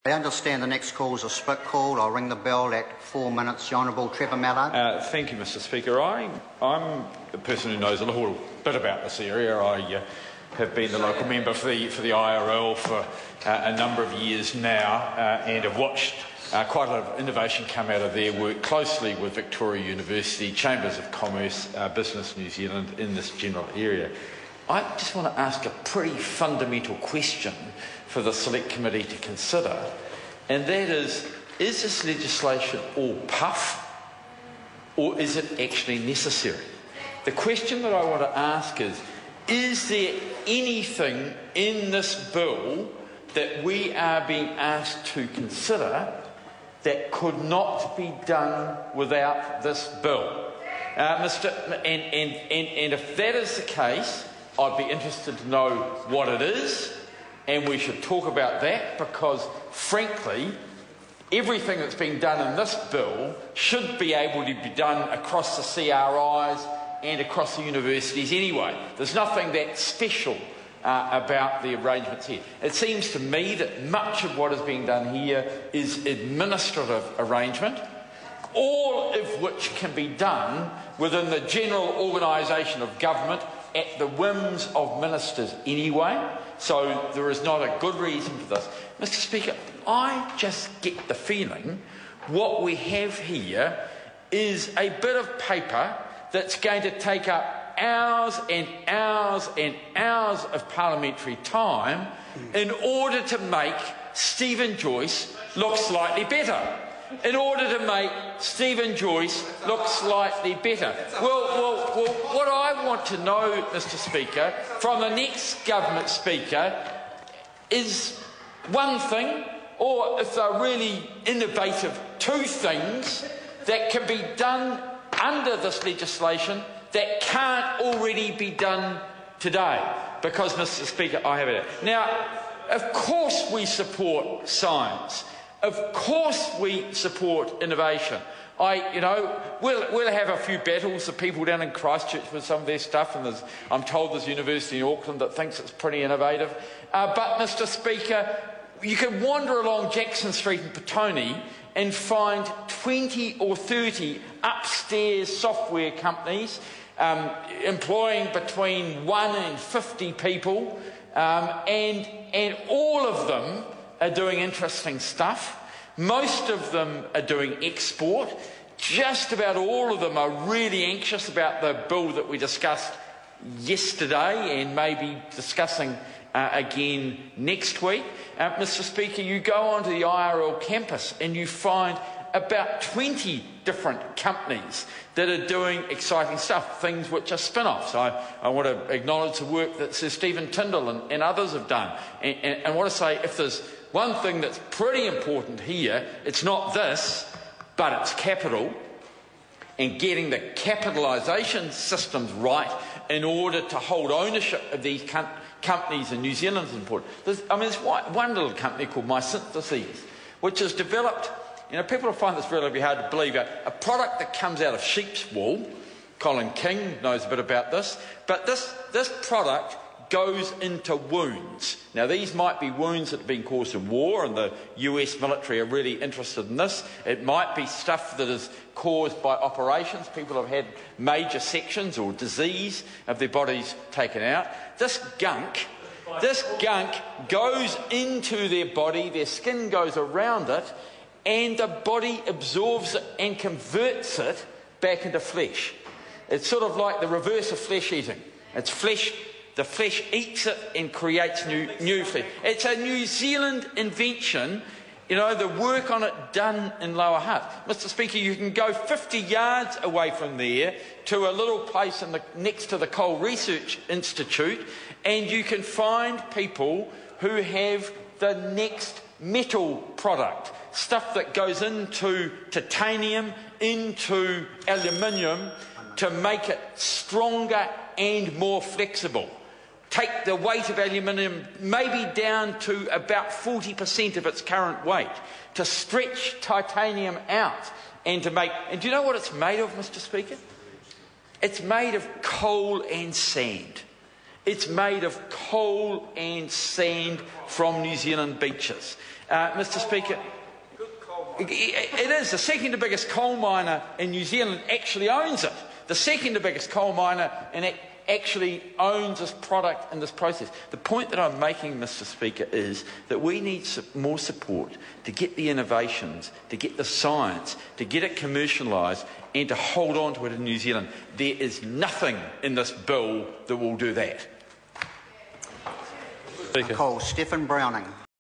I understand the next call is a split call. I'll ring the bell at 4 minutes. The Honourable Trevor Mallard. Thank you, Mr Speaker. I'm a person who knows a little bit about this area. I have been the local member for the IRL for a number of years now and have watched quite a lot of innovation come out of there, worked closely with Victoria University, Chambers of Commerce, Business New Zealand in this general area. I just want to ask a pretty fundamental question for the Select Committee to consider, and that is this legislation all puff, or is it actually necessary? The question that I want to ask is there anything in this bill that we are being asked to consider that could not be done without this bill? And if that is the case, I'd be interested to know what it is, and we should talk about that, because, frankly, everything that's being done in this bill should be able to be done across the CRIs and across the universities anyway. There's nothing that special about the arrangements here. It seems to me that much of what is being done here is administrative arrangement, all of which can be done within the general organisation of government at the whims of ministers anyway, so there is not a good reason for this. Mr Speaker, I just get the feeling what we have here is a bit of paper that's going to take up hours and hours and hours of parliamentary time in order to make Stephen Joyce look slightly better. In order to make Stephen Joyce look slightly better. Well, what I want to know, Mr Speaker, from the next government speaker is one thing, or if they're really innovative, two things that can be done under this legislation that can't already be done today. Because, Mr Speaker, I have it. Now, of course we support science. Of course we support innovation. We'll have a few battles of people down in Christchurch with some of their stuff, and I'm told there's a university in Auckland that thinks it's pretty innovative. But, Mr Speaker, you can wander along Jackson Street in Petone and find 20 or 30 upstairs software companies employing between 1 and 50 people, and all of them are doing interesting stuff. Most of them are doing export. Just about all of them are really anxious about the bill that we discussed yesterday and maybe discussing again next week. Mr Speaker, you go onto the IRL campus and you find about 20 different companies that are doing exciting stuff, things which are spin-offs. I want to acknowledge the work that Sir Stephen Tyndall and others have done. And I want to say, if there's one thing that's pretty important here, it's not this, but it's capital, and getting the capitalisation systems right in order to hold ownership of these companies in New Zealand is important. There's one little company called My Syntheses, which has developed, people will find this relatively hard to believe, a product that comes out of sheep's wool. Colin King knows a bit about this, but this product goes into wounds. Now, these might be wounds that have been caused in war, and the US military are really interested in this. It might be stuff that is caused by operations. People have had major sections or disease of their bodies taken out. This gunk goes into their body, their skin goes around it, and the body absorbs it and converts it back into flesh. It's sort of like the reverse of flesh eating. It's flesh. The flesh eats it and creates new flesh. It's a New Zealand invention, the work on it done in Lower Hutt. Mr Speaker, you can go 50 yards away from there to a little place next to the Coal Research Institute, and you can find people who have the next metal product, stuff that goes into titanium, into aluminium, to make it stronger and more flexible. Take the weight of aluminium maybe down to about 40% of its current weight, to stretch titanium out and to make... And do you know what it's made of, Mr Speaker? It's made of coal and sand. It's made of coal and sand from New Zealand beaches. Mr Speaker. It is. The second biggest coal miner in New Zealand actually owns it. The second biggest coal miner actually owns this product and this process. The point that I'm making, Mr Speaker, is that we need more support to get the innovations, to get the science, to get it commercialised and to hold on to it in New Zealand. There is nothing in this bill that will do that. I call Stephen Browning.